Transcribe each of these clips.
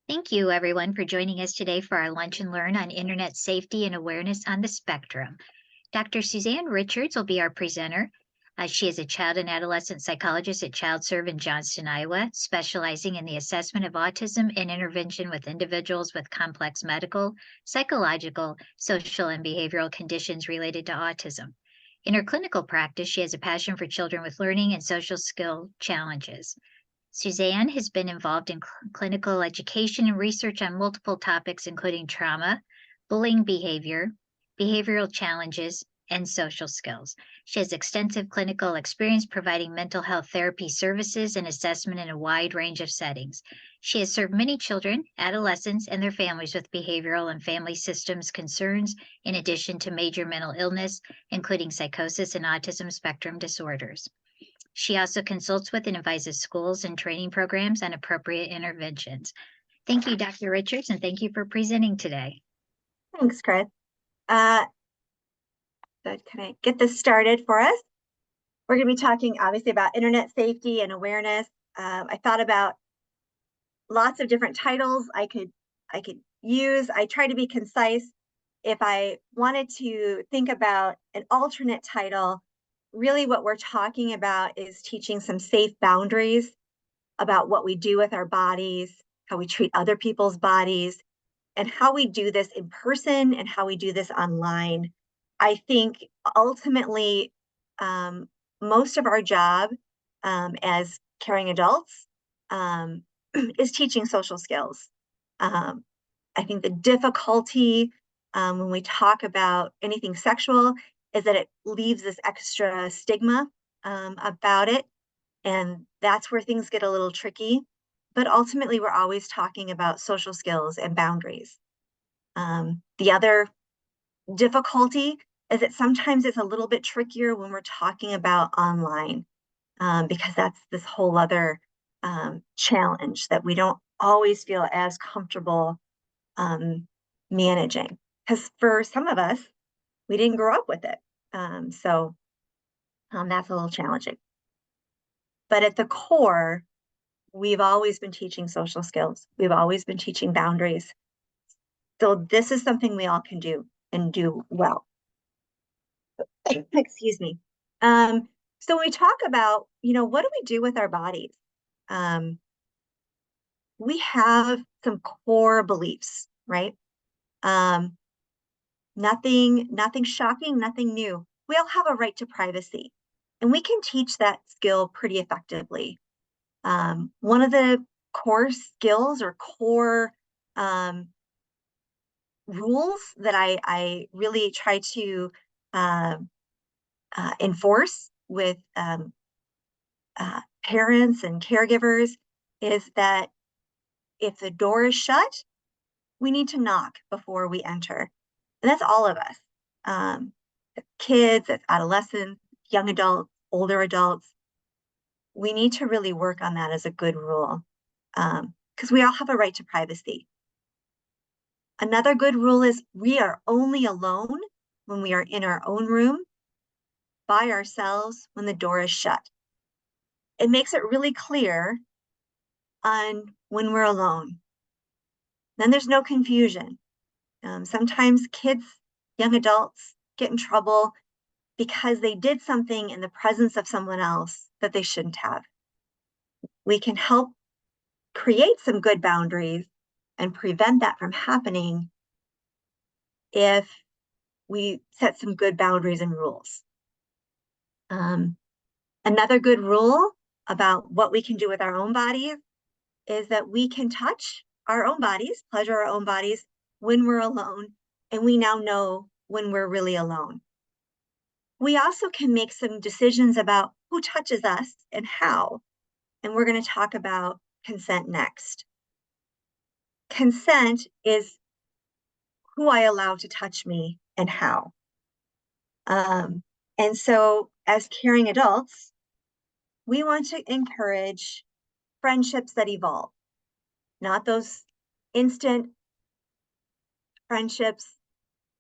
Thank you, everyone, for joining us today for our Lunch and Learn on Internet Safety and Awareness on the Spectrum. Dr. Suzanne Richards will be our presenter. She is a child and adolescent psychologist at ChildServe in Johnston, Iowa, specializing in the assessment of autism and intervention with individuals with complex medical, psychological, social, and behavioral conditions related to autism. In her clinical practice, she has a passion for children with learning and social skill challenges. Suzanne has been involved in clinical education and research on multiple topics, including trauma, bullying behavior, behavioral challenges, and social skills. She has extensive clinical experience providing mental health therapy services and assessment in a wide range of settings. She has served many children, adolescents, and their families with behavioral and family systems concerns, in addition to major mental illness, including psychosis and autism spectrum disorders. She also consults with and advises schools and training programs on appropriate interventions. Thank you, Dr. Richards, and thank you for presenting today. Thanks, Chris. So can I get this started for us? We're going to be talking obviously about internet safety and awareness. I thought about lots of different titles I could use. I try to be concise. If I wanted to think about an alternate title, really what we're talking about is teaching some safe boundaries about what we do with our bodies, how we treat other people's bodies, and how we do this in person and how we do this online. I think ultimately, most of our job as caring adults is teaching social skills. I think the difficulty when we talk about anything sexual is that it leaves this extra stigma about it. And that's where things get a little tricky. But ultimately, we're always talking about social skills and boundaries. The other difficulty is that sometimes it's a little bit trickier when we're talking about online, because that's this whole other challenge that we don't always feel as comfortable managing. Because for some of us, we didn't grow up with it. So that's a little challenging. But at the core, we've always been teaching social skills. We've always been teaching boundaries. So this is something we all can do and do well. Excuse me. So when we talk about, what do we do with our bodies? We have some core beliefs, right? Nothing shocking, nothing new. We all have a right to privacy, and we can teach that skill pretty effectively. One of the core skills or core rules that I really try to enforce with parents and caregivers is that if the door is shut, we need to knock before we enter. And that's all of us. Kids, adolescents, young adults, older adults. We need to really work on that as a good rule, because we all have a right to privacy. Another good rule is we are only alone when we are in our own room, by ourselves when the door is shut. It makes it really clear on when we're alone. Then there's no confusion. Sometimes kids, young adults get in trouble because they did something in the presence of someone else that they shouldn't have. We can help create some good boundaries and prevent that from happening if we set some good boundaries and rules. Another good rule about what we can do with our own bodies is that we can touch our own bodies, pleasure our own bodies when we're alone, and we now know when we're really alone. We also can make some decisions about who touches us and how, and we're going to talk about consent next. Consent is who I allow to touch me and how. And so as caring adults, we want to encourage friendships that evolve, not those instant friendships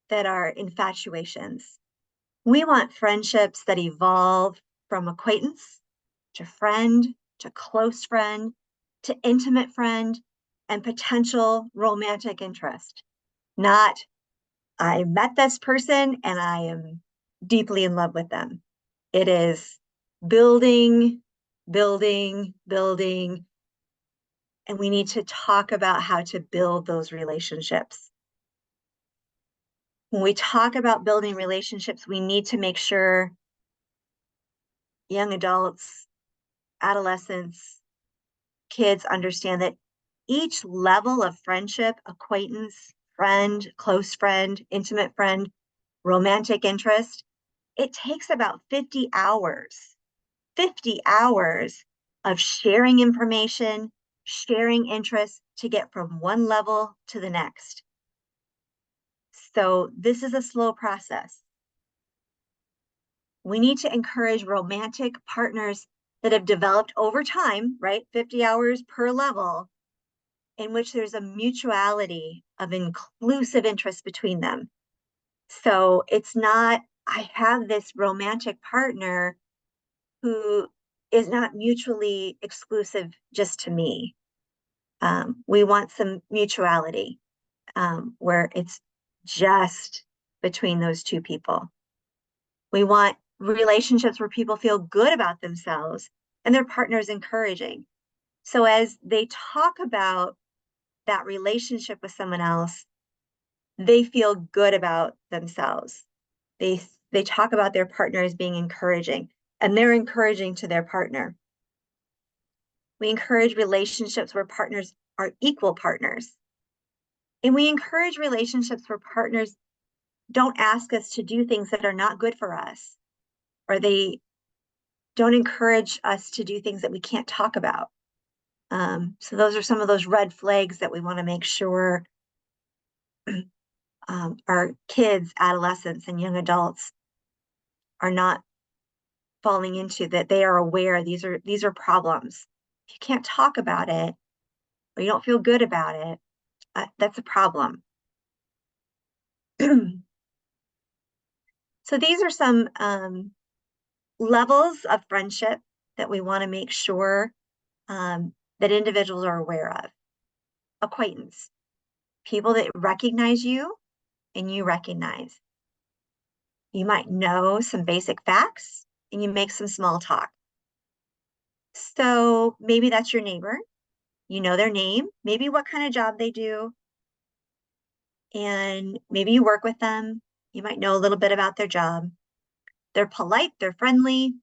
that are infatuations. We want friendships that evolve from acquaintance to friend, to close friend, to intimate friend, and potential romantic interest. Not, I met this person and I am deeply in love with them. It is building, building, building. And we need to talk about how to build those relationships. When we talk about building relationships, we need to make sure young adults, adolescents, kids understand that each level of friendship, acquaintance, friend, close friend, intimate friend, romantic interest, it takes about 50 hours of sharing information, sharing interests to get from one level to the next. So this is a slow process. We need to encourage romantic partners that have developed over time, right? 50 hours per level, in which there's a mutuality of inclusive interest between them. So it's not, I have this romantic partner who is not mutually exclusive just to me. We want some mutuality where it's just between those two people. We want relationships where people feel good about themselves and their partner is encouraging. So as they talk about that relationship with someone else, they feel good about themselves. They talk about their partner as being encouraging, and they're encouraging to their partner. We encourage relationships where partners are equal partners. And we encourage relationships where partners don't ask us to do things that are not good for us, or they don't encourage us to do things that we can't talk about. So those are some of those red flags that we want to make sure our kids, adolescents, and young adults are not falling into, that they are aware these are problems. If you can't talk about it or you don't feel good about it, that's a problem. So these are some levels of friendship that we want to make sure that individuals are aware of. Acquaintance, people that recognize you and you recognize. You might know some basic facts and you make some small talk. So maybe that's your neighbor. You know their name, maybe what kind of job they do, and maybe you work with them. You might know a little bit about their job. They're polite, they're friendly,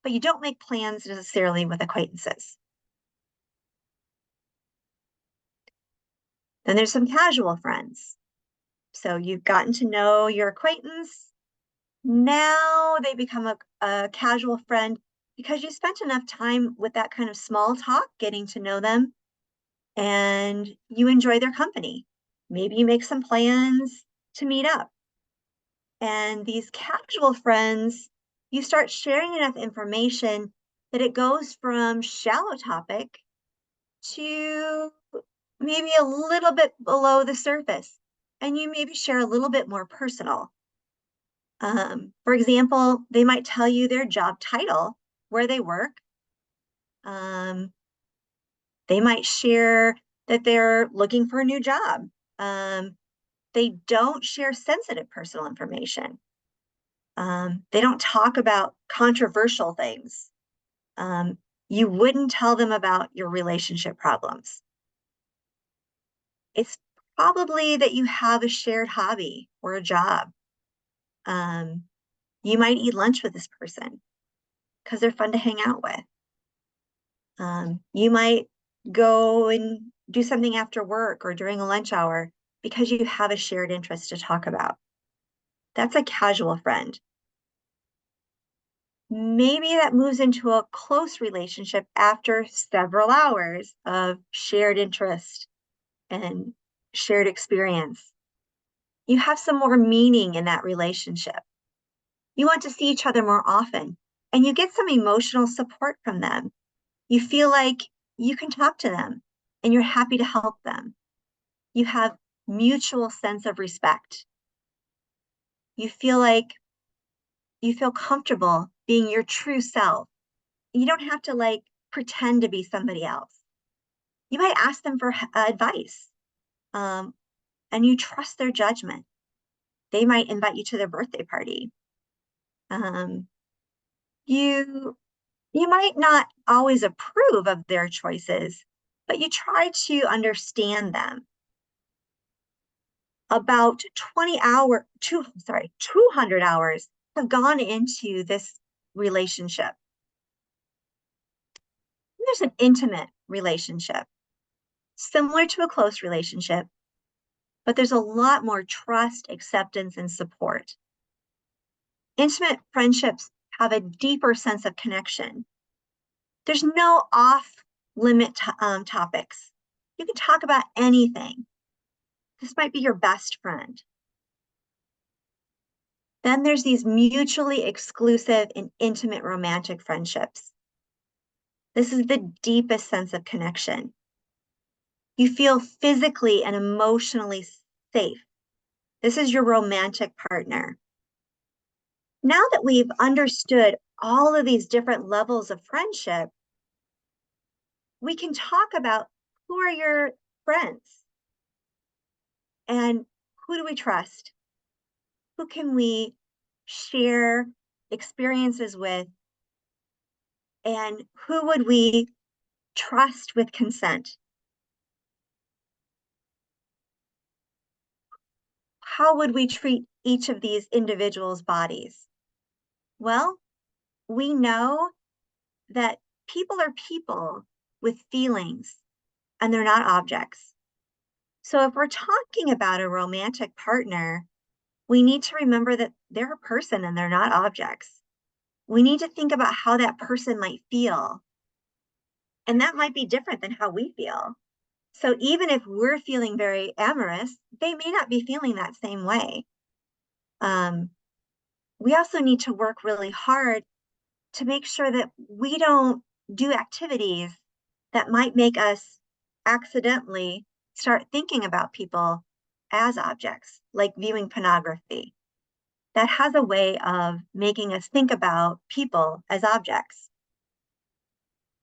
but you don't make plans necessarily with acquaintances. Then there's some casual friends. So you've gotten to know your acquaintance. Now they become a casual friend because you spent enough time with that kind of small talk, getting to know them, and you enjoy their company. Maybe you make some plans to meet up. And these casual friends, you start sharing enough information that it goes from shallow topic to maybe a little bit below the surface. And you maybe share a little bit more personal. For example, they might tell you their job title, where they work. They might share that they're looking for a new job. They don't share sensitive personal information. They don't talk about controversial things. You wouldn't tell them about your relationship problems. It's probably that you have a shared hobby or a job. You might eat lunch with this person because they're fun to hang out with. You might go and do something after work or during a lunch hour because you have a shared interest to talk about. That's a casual friend. Maybe that moves into a close relationship after several hours of shared interest and shared experience. You have some more meaning in that relationship. You want to see each other more often, and you get some emotional support from them. You feel like you can talk to them and you're happy to help them. You have mutual sense of respect. You feel comfortable being your true self. You don't have to pretend to be somebody else. You might ask them for advice, and you trust their judgment. They might invite you to their birthday party. You might not always approve of their choices, but you try to understand them. About 200 hours have gone into this relationship. There's an intimate relationship, similar to a close relationship, but there's a lot more trust, acceptance, and support. Intimate friendships have a deeper sense of connection. There's no off-limit topics. You can talk about anything. This might be your best friend. Then there's these mutually exclusive and intimate romantic friendships. This is the deepest sense of connection. You feel physically and emotionally safe. This is your romantic partner. Now that we've understood all of these different levels of friendship, we can talk about who are your friends and who do we trust? Who can we share experiences with? And who would we trust with consent? How would we treat each of these individuals' bodies? Well, we know that people are people with feelings and they're not objects. So if we're talking about a romantic partner, we need to remember that they're a person and they're not objects. We need to think about how that person might feel. And that might be different than how we feel. So even if we're feeling very amorous, they may not be feeling that same way. We also need to work really hard to make sure that we don't do activities that might make us accidentally start thinking about people as objects, like viewing pornography. That has a way of making us think about people as objects.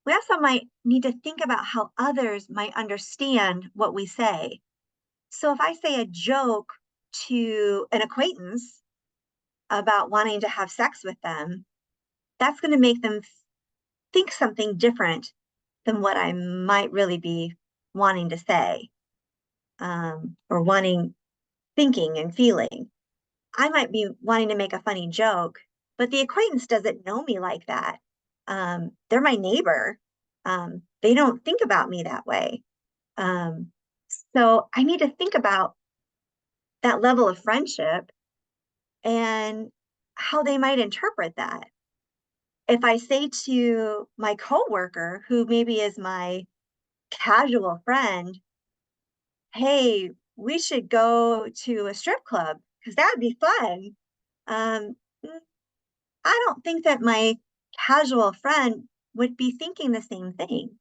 We also might need to think about how others might understand what we say. So if I say a joke to an acquaintance about wanting to have sex with them, that's going to make them think something different than what I might really be wanting to say, or thinking and feeling. I might be wanting to make a funny joke, but the acquaintance doesn't know me like that. They're my neighbor. They don't think about me that way. So I need to think about that level of friendship and how they might interpret that. If I say to my coworker, who maybe is my casual friend, hey, we should go to a strip club because that would be fun. Um, I don't think that my casual friend would be thinking the same thing.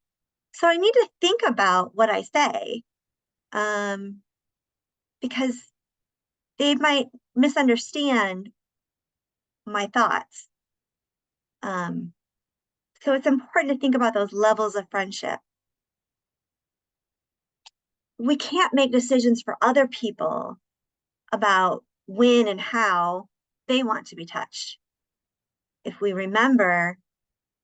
So I need to think about what I say, because they might misunderstand my thoughts. So it's important to think about those levels of friendship. We can't make decisions for other people about when and how they want to be touched. If we remember,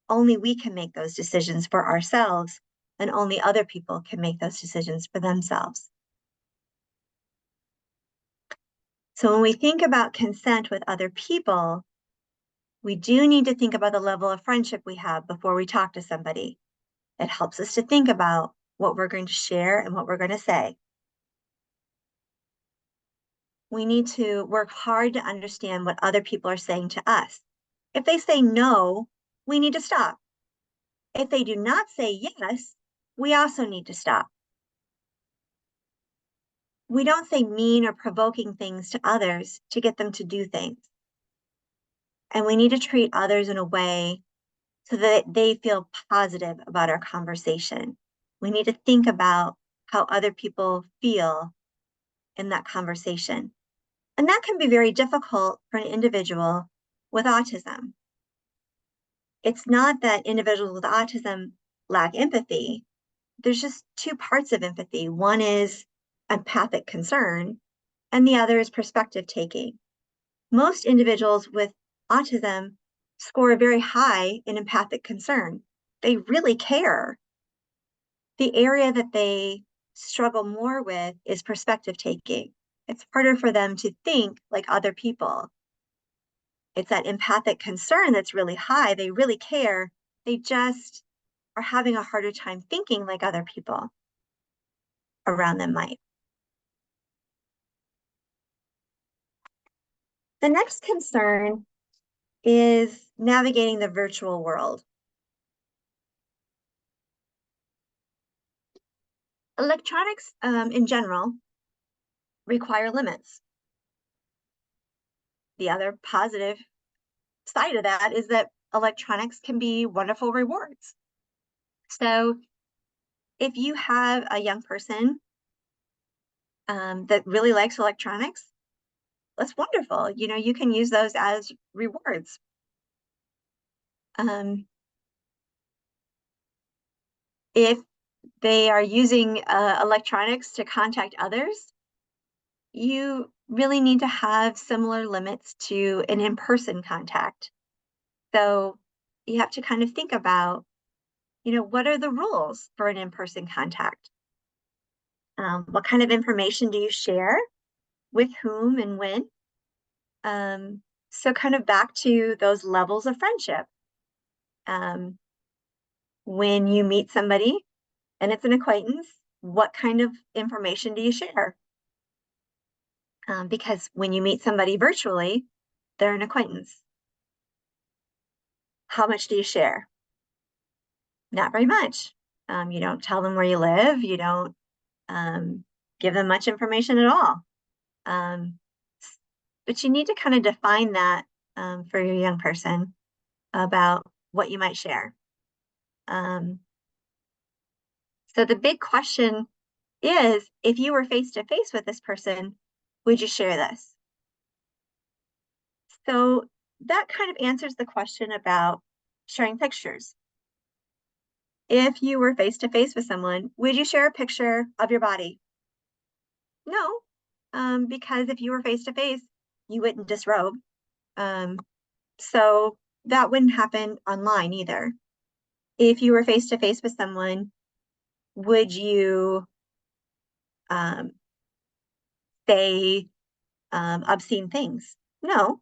only we can make those decisions for ourselves, and only other people can make those decisions for themselves. So when we think about consent with other people, we do need to think about the level of friendship we have before we talk to somebody. It helps us to think about what we're going to share and what we're going to say. We need to work hard to understand what other people are saying to us. If they say no, we need to stop. If they do not say yes, we also need to stop. We don't say mean or provoking things to others to get them to do things. And we need to treat others in a way so that they feel positive about our conversation. We need to think about how other people feel in that conversation. And that can be very difficult for an individual with autism. It's not that individuals with autism lack empathy. there's just two parts of empathy. One is empathic concern, and the other is perspective taking. Most individuals with autism score very high in empathic concern. They really care. The area that they struggle more with is perspective taking. It's harder for them to think like other people. It's that empathic concern that's really high. They really care. They just are having a harder time thinking like other people around them might. The next concern is navigating the virtual world. Electronics in general require limits. The other positive side of that is that electronics can be wonderful rewards. So if you have a young person that really likes electronics, that's wonderful. You know, you can use those as rewards. If they are using electronics to contact others, you really need to have similar limits to an in-person contact. So you have to kind of think about, you know, what are the rules for an in-person contact? What kind of information do you share? With whom and when? So kind of back to those levels of friendship. When you meet somebody and it's an acquaintance, what kind of information do you share? Because when you meet somebody virtually, they're an acquaintance. How much do you share? Not very much. You don't tell them where you live. You don't give them much information at all. But you need to kind of define that for your young person about what you might share. So the big question is, if you were face to face with this person, would you share this? So that kind of answers the question about sharing pictures. If you were face to face with someone, would you share a picture of your body? No, because if you were face to face, you wouldn't disrobe. So that wouldn't happen online either. If you were face to face with someone, would you say obscene things? No,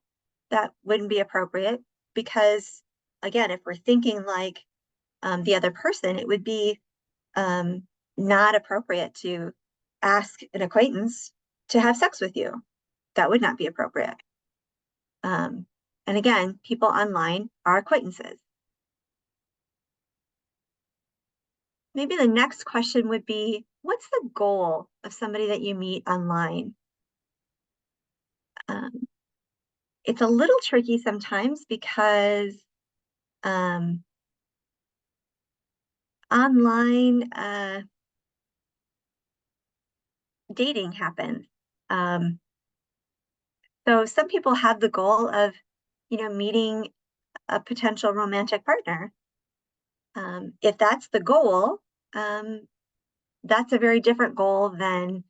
that wouldn't be appropriate because, again, if we're thinking like the other person, it would be not appropriate to ask an acquaintance to have sex with you. That would not be appropriate. And again, people online are acquaintances. Maybe the next question would be, what's the goal of somebody that you meet online? It's a little tricky sometimes because online dating happens. So some people have the goal of, you know, meeting a potential romantic partner. If that's the goal, that's a very different goal than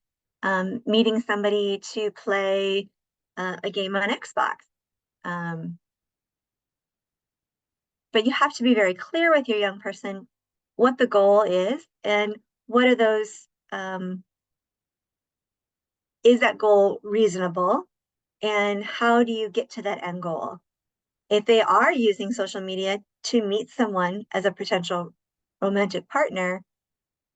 meeting somebody to play a game on Xbox. But you have to be very clear with your young person what the goal is and what are those, is that goal reasonable? And how do you get to that end goal? If they are using social media to meet someone as a potential romantic partner,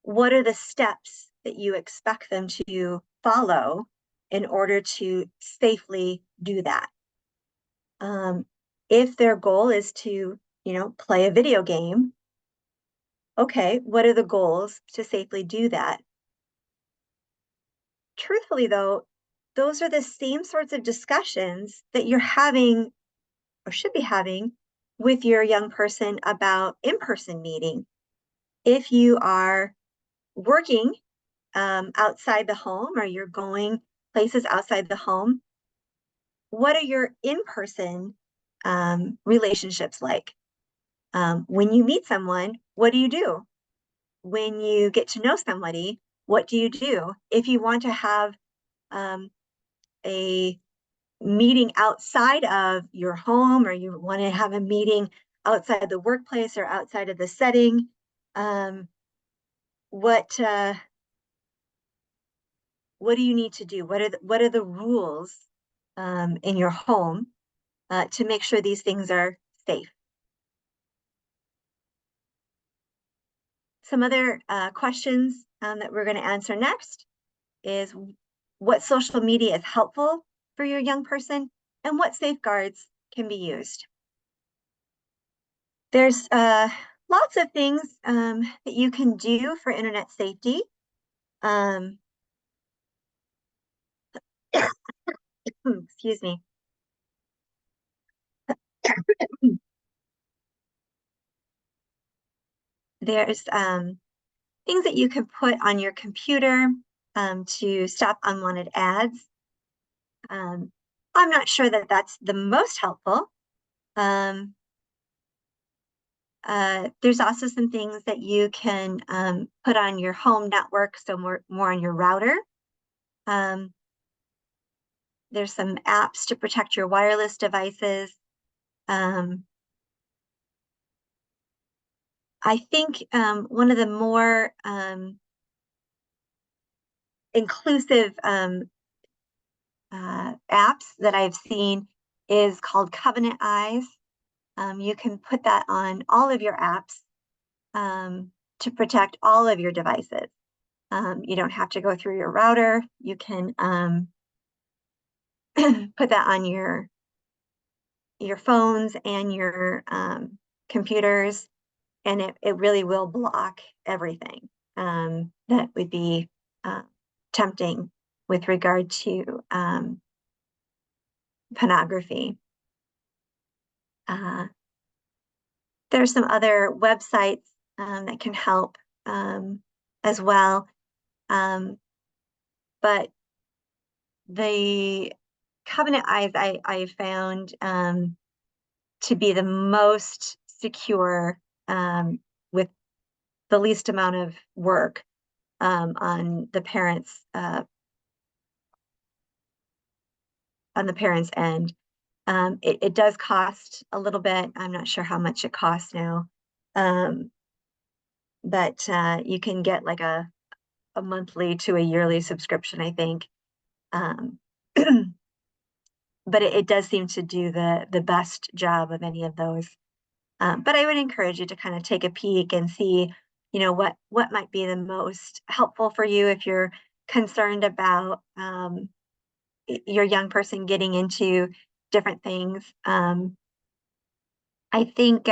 what are the steps that you expect them to follow in order to safely do that? If their goal is to, you know, play a video game, okay, what are the goals to safely do that? Truthfully, though, those are the same sorts of discussions that you're having or should be having with your young person about in-person meeting. If you are working outside the home or you're going places outside the home, what are your in-person relationships like? When you meet someone, what do you do? when you get to know somebody, what do you do? If you want to have a meeting outside of your home, or you want to have a meeting outside the workplace or outside of the setting, what do you need to do? What are the rules in your home to make sure these things are safe? Some other questions that we're going to answer next is, what social media is helpful for your young person, and what safeguards can be used. There's lots of things that you can do for internet safety. Excuse me. There's things that you can put on your computer to stop unwanted ads. I'm not sure that that's the most helpful. There's also some things that you can put on your home network, so more on your router. There's some apps to protect your wireless devices. I think one of the more inclusive apps that I've seen is called Covenant Eyes. You can put that on all of your apps to protect all of your devices. You don't have to go through your router. You can put that on your phones and your computers, and it really will block everything that would be tempting with regard to pornography. There's some other websites that can help as well, but the Covenant Eyes I found to be the most secure with the least amount of work on the parents' end. It does cost a little bit. I'm not sure how much it costs now, but you can get like a monthly to a yearly subscription, I think. But it does seem to do the best job of any of those. But I would encourage you to kind of take a peek and see, what might be the most helpful for you if you're concerned about your young person getting into different things. I think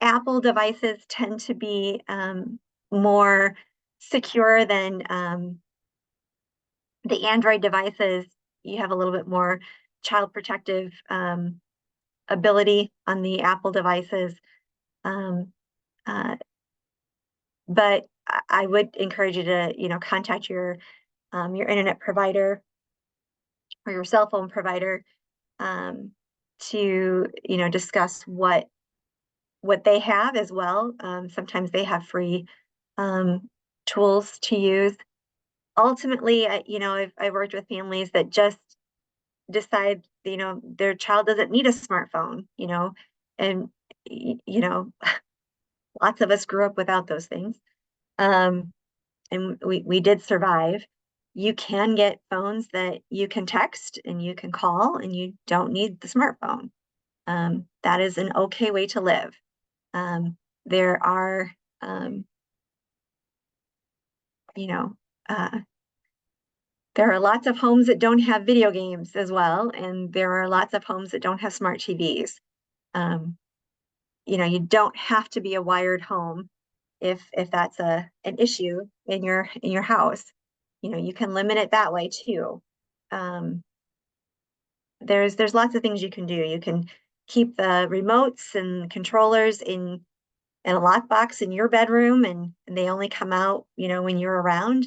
Apple devices tend to be more secure than the Android devices. You have a little bit more child protective ability on the Apple devices. But I would encourage you to, contact your internet provider or your cell phone provider to, discuss what they have as well. Sometimes they have free tools to use. Ultimately, I've worked with families that just decide, their child doesn't need a smartphone, and, lots of us grew up without those things. And we did survive. You can get phones that you can text and you can call, and you don't need the smartphone. That is an okay way to live. There are, there are lots of homes that don't have video games as well, and there are lots of homes that don't have smart TVs. You don't have to be a wired home if that's an issue in your house. You can limit it that way too. There's lots of things you can do. You can keep the remotes and controllers in a lockbox in your bedroom, and they only come out, when you're around.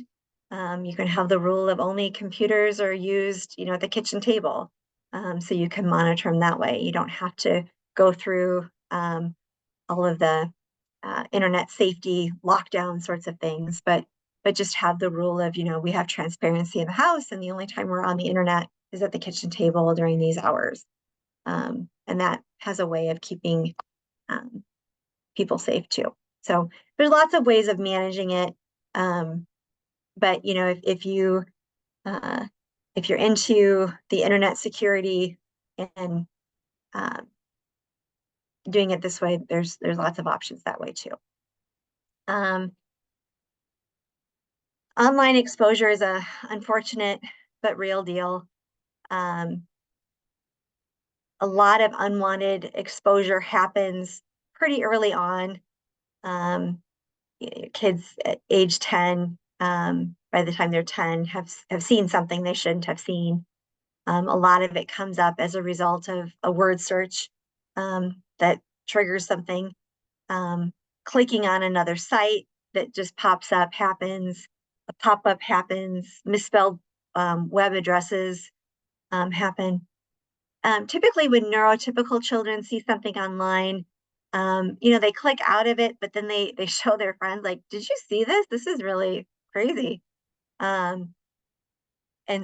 You can have the rule of only computers are used, at the kitchen table. So you can monitor them that way. You don't have to go through all of the internet safety lockdown sorts of things, but just have the rule of, we have transparency in the house, and the only time we're on the internet is at the kitchen table during these hours. And that has a way of keeping people safe too. So there's lots of ways of managing it. But if you're into the internet security and doing it this way, there's lots of options that way too. Online exposure is a unfortunate but real deal. A lot of unwanted exposure happens pretty early on. Kids at age 10, by the time they're 10, have seen something they shouldn't have seen. A lot of it comes up as a result of a word search that triggers something. Clicking on another site that just pops up happens. A pop-up happens. Misspelled web addresses happen. Typically when neurotypical children see something online, they click out of it, but then they show their friends, like, did you see this? This is really crazy. And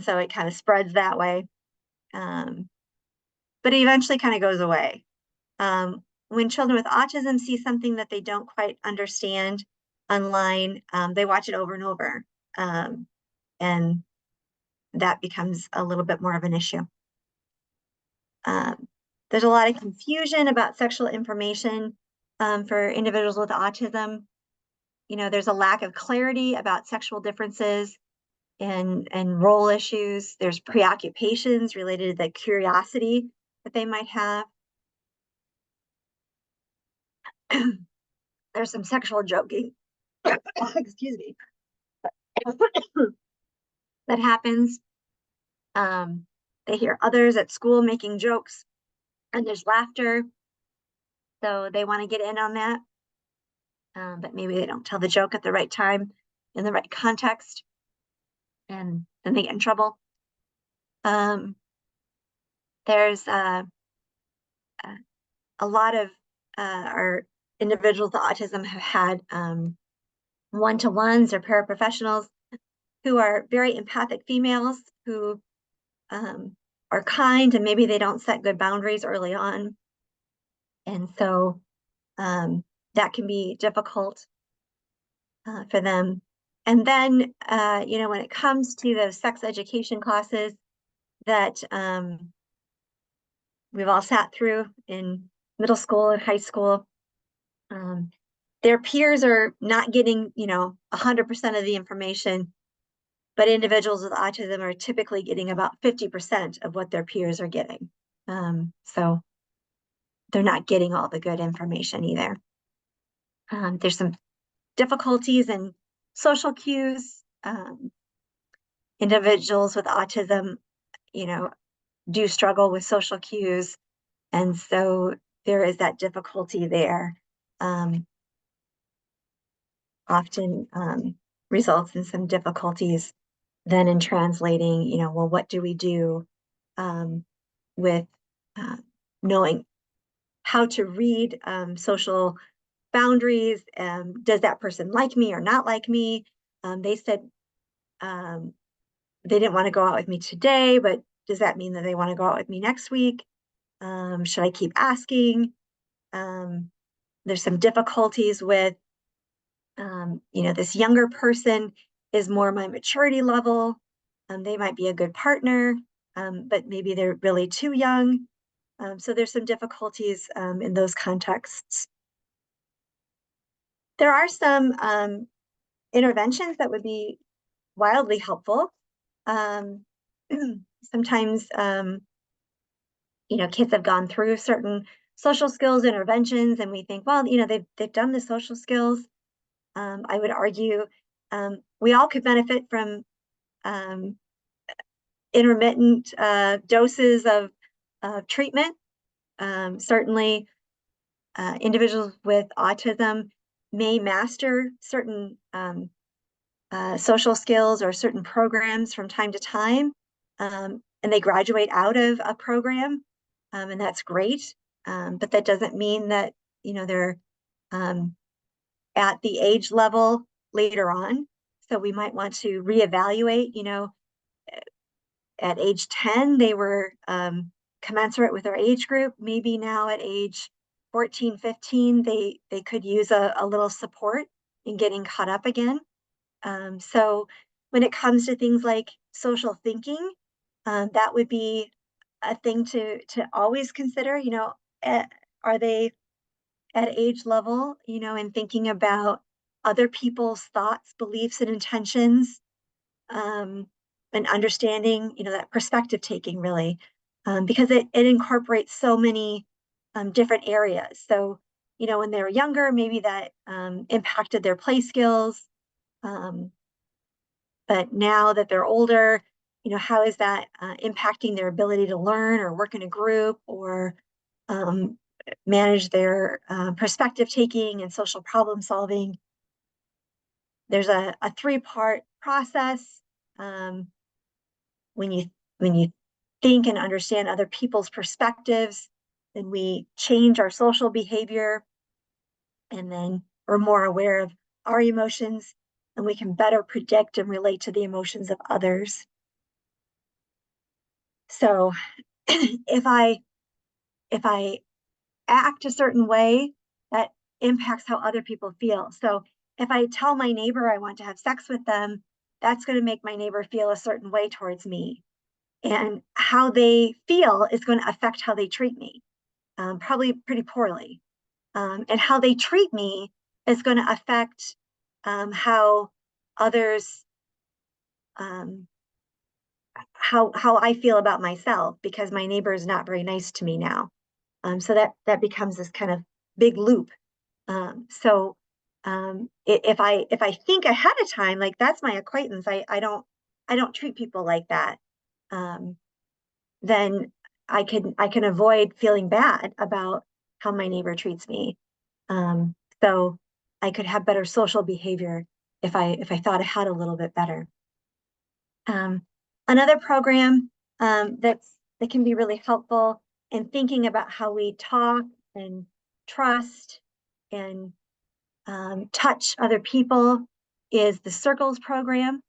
so it kind of spreads that way. But it eventually kind of goes away. When children with autism see something that they don't quite understand online, they watch it over and over. And that becomes a little bit more of an issue. There's a lot of confusion about sexual information for individuals with autism. There's a lack of clarity about sexual differences and role issues. There's preoccupations related to the curiosity that they might have. There's some sexual joking, excuse me, that happens. They hear others at school making jokes, and there's laughter. So they want to get in on that. But maybe they don't tell the joke at the right time, in the right context, and then they get in trouble. There's a lot of our individuals with autism have had one-to-ones or paraprofessionals who are very empathic females who are kind, and maybe they don't set good boundaries early on. And so that can be difficult for them. And then, when it comes to the sex education classes that we've all sat through in middle school and high school, their peers are not getting, 100% of the information, but individuals with autism are typically getting about 50% of what their peers are getting. So they're not getting all the good information either. There's some difficulties in social cues. Individuals with autism, do struggle with social cues. And so there is that difficulty there. Often results in some difficulties then in translating, well, what do we do with knowing how to read social boundaries? Does that person like me or not like me? They said they didn't want to go out with me today, but does that mean that they want to go out with me next week? Should I keep asking? There's some difficulties with, this younger person is more my maturity level. They might be a good partner, but maybe they're really too young. So there's some difficulties in those contexts. There are some interventions that would be wildly helpful. Sometimes, kids have gone through certain social skills interventions, and we think, well, they've done the social skills. I would argue we all could benefit from intermittent doses of treatment. Certainly, individuals with autism may master certain social skills or certain programs from time to time, and they graduate out of a program, and that's great. But that doesn't mean that they're at the age level later on. So we might want to reevaluate, at age 10, they were commensurate with their age group. Maybe now at age 14, 15, they could use a little support in getting caught up again. So when it comes to things like social thinking, that would be a thing to always consider. Are they at age level, and thinking about other people's thoughts, beliefs, and intentions, and understanding, that perspective taking really, because it incorporates so many different areas. So, when they were younger, maybe that impacted their play skills. But now that they're older, how is that impacting their ability to learn or work in a group or manage their perspective taking and social problem solving? There's a three-part process. When you think and understand other people's perspectives, then we change our social behavior, and then we're more aware of our emotions, and we can better predict and relate to the emotions of others. So if I act a certain way, that impacts how other people feel. So if I tell my neighbor I want to have sex with them, that's going to make my neighbor feel a certain way towards me. And how they feel is going to affect how they treat me, probably pretty poorly. And how they treat me is going to affect how others, how I feel about myself, because my neighbor is not very nice to me now. So that becomes this kind of big loop. So if I think ahead of time, like that's my acquaintance, I don't treat people like that. Then I can avoid feeling bad about how my neighbor treats me. So I could have better social behavior if I thought ahead a little bit better. Another program that can be really helpful in thinking about how we talk and trust and touch other people is the Circles program.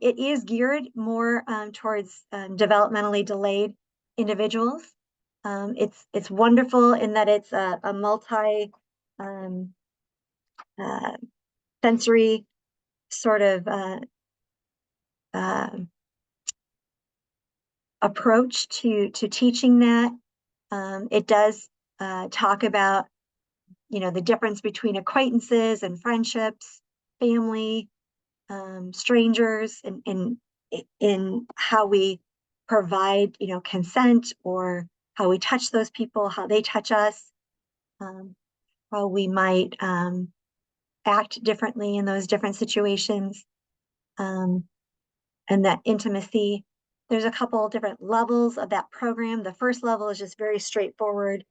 It is geared more towards developmentally delayed individuals. It's wonderful in that it's a multi sensory sort of approach to teaching that. It does talk about the difference between acquaintances and friendships, family, strangers, and in how we provide consent, or how we touch those people, how they touch us, how we might act differently in those different situations, and that intimacy. There's a couple different levels of that program. The first level is just very straightforward,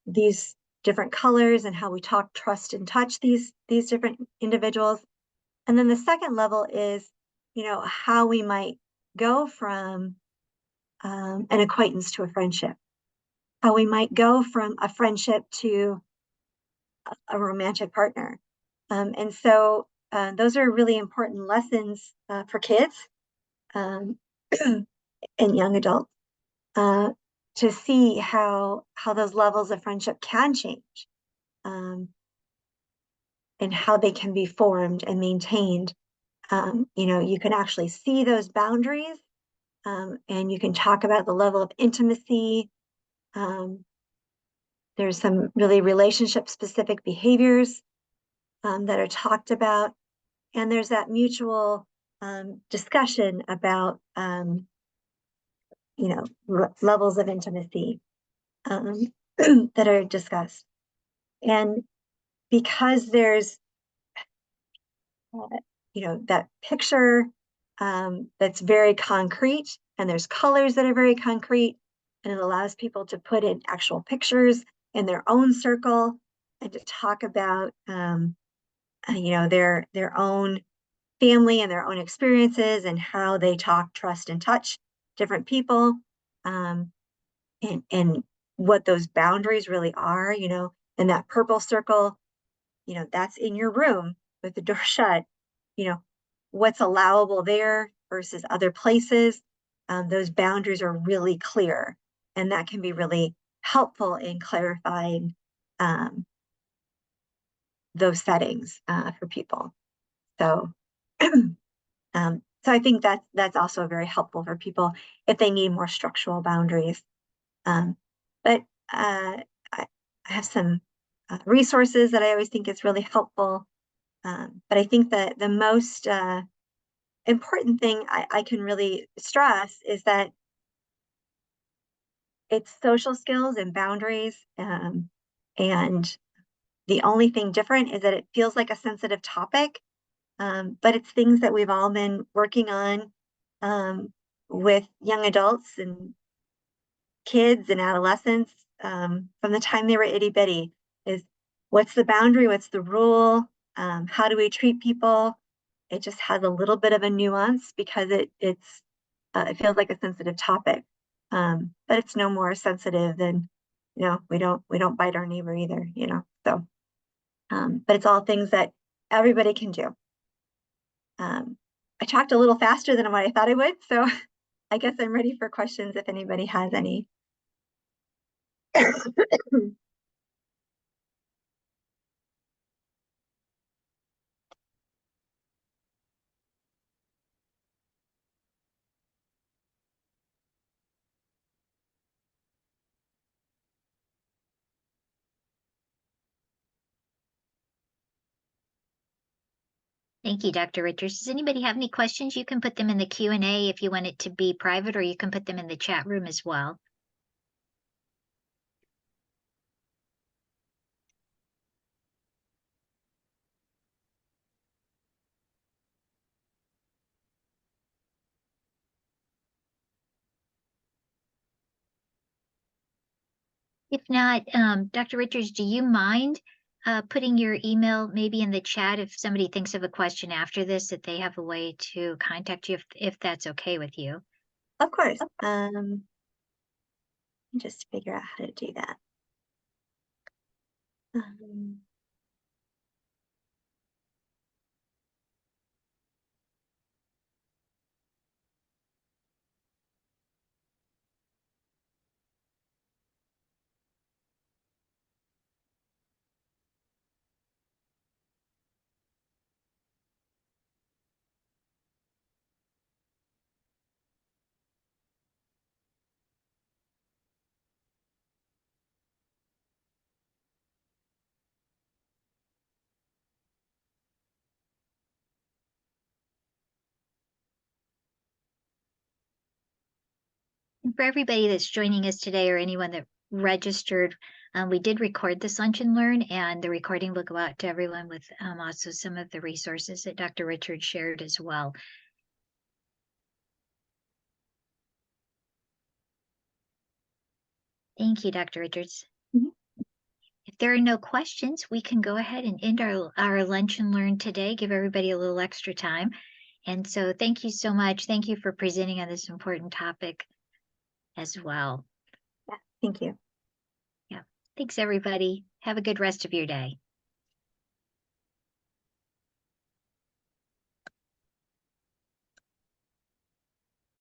these different colors and how we talk, trust, and touch these different individuals. And then the second level is, how we might go from an acquaintance to a friendship, how we might go from a friendship to a romantic partner. And so those are really important lessons for kids and young adults, to see how those levels of friendship can change, and how they can be formed and maintained. You can actually see those boundaries, and you can talk about the level of intimacy. There's some really relationship specific behaviors that are talked about, and there's that mutual discussion about levels of intimacy that are discussed. And because there's that picture that's very concrete, and there's colors that are very concrete, and it allows people to put in actual pictures in their own circle and to talk about their own family and their own experiences and how they talk, trust, and touch different people, and what those boundaries really are. In that purple circle, that's in your room with the door shut, what's allowable there versus other places. Those boundaries are really clear, and that can be really helpful in clarifying those settings for people. So, so I think that's also very helpful for people if they need more structural boundaries. But I have some resources that I always think is really helpful. But I think that the most important thing I can really stress is that it's social skills and boundaries. And the only thing different is that it feels like a sensitive topic, but it's things that we've all been working on with young adults and kids and adolescents from the time they were itty bitty. Is what's the boundary? What's the rule? How do we treat people? It just has a little bit of a nuance because it feels like a sensitive topic, but it's no more sensitive than we don't bite our neighbor either. So but it's all things that everybody can do. I talked a little faster than what I thought I would, so I guess I'm ready for questions if anybody has any. Thank you, Dr. Richards. Does anybody have any questions? You can put them in the Q&A if you want it to be private, or you can put them in the chat room as well. If not, Dr. Richards, do you mind putting your email maybe in the chat if somebody thinks of a question after this, that they have a way to contact you if that's okay with you? Of course. Just figure out how to do that. And for everybody that's joining us today, or anyone that registered, we did record this Lunch and Learn, and the recording will go out to everyone with also some of the resources that Dr. Richards shared as well. Thank you, Dr. Richards. Mhm. If there are no questions, we can go ahead and end our Lunch and Learn today, give everybody a little extra time. And so thank you so much. Thank you for presenting on this important topic as well. Yeah, thank you. Yeah. Thanks, everybody. Have a good rest of your day.